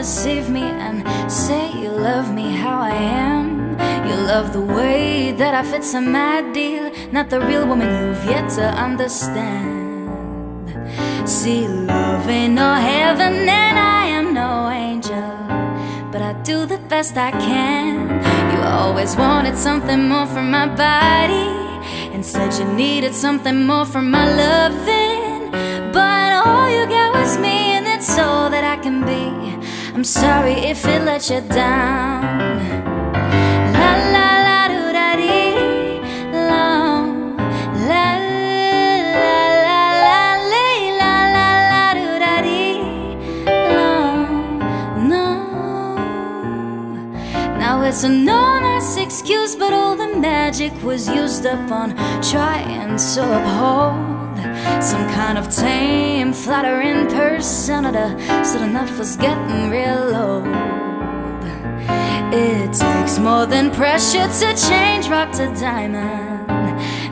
deceive me and say you love me how I am. You love the way that I fit some ideal, not the real woman you've yet to understand. See, love ain't no heaven and I am no angel, but I do the best I can. You always wanted something more from my body and said you needed something more from my loving, but all you got was me, and it's all that I can be. I'm sorry if it let you down. La la la do da dee, la la la la la la la la do da dee, no. Now it's a no nice excuse, but all the magic was used up on trying to uphold some kind of tame, flattering persona, so enough was getting real old. It takes more than pressure to change rock to diamond.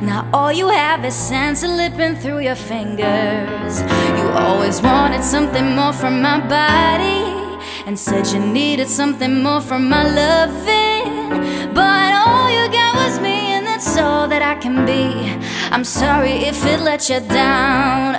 Now all you have is sand slipping through your fingers. You always wanted something more from my body and said you needed something more from my loving, but all you got was me, and that's all that I can be. I'm sorry if it let you down,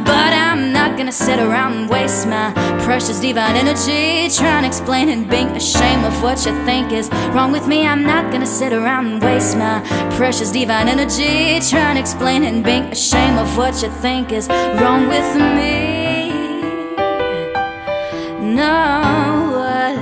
but I'm not gonna sit around and waste my precious divine energy trying to explain and being ashamed of what you think is wrong with me. I'm not gonna sit around and waste my precious divine energy trying to explain and being ashamed of what you think is wrong with me. No way.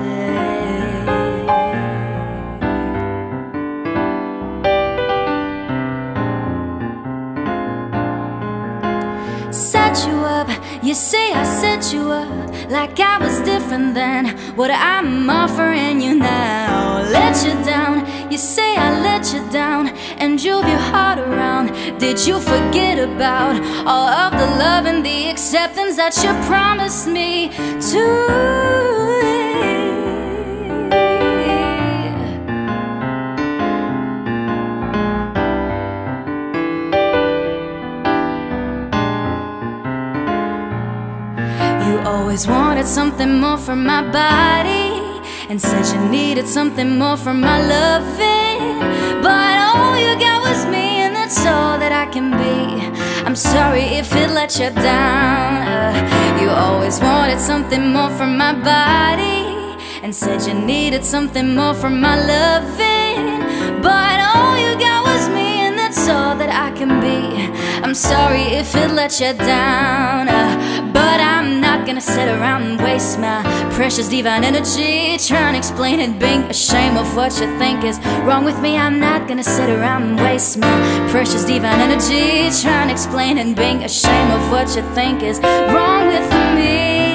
Set you up, you say I set you up like I was different than what I'm offering you now. Let you down, you say I let you down and drove your heart around. Did you forget about all of the love and the acceptance that you promised me to? You always wanted something more from my body and said you needed something more from my loving, but all you got was me, and that's all that I can be. I'm sorry if it let you down. You always wanted something more from my body and said you needed something more from my loving, but all you got was me, and that's all that I can be. I'm sorry if it let you down, but I'm not gonna sit around and waste my precious divine energy trying to explain and being ashamed of what you think is wrong with me. I'm not gonna sit around and waste my precious divine energy trying to explain and being ashamed of what you think is wrong with me.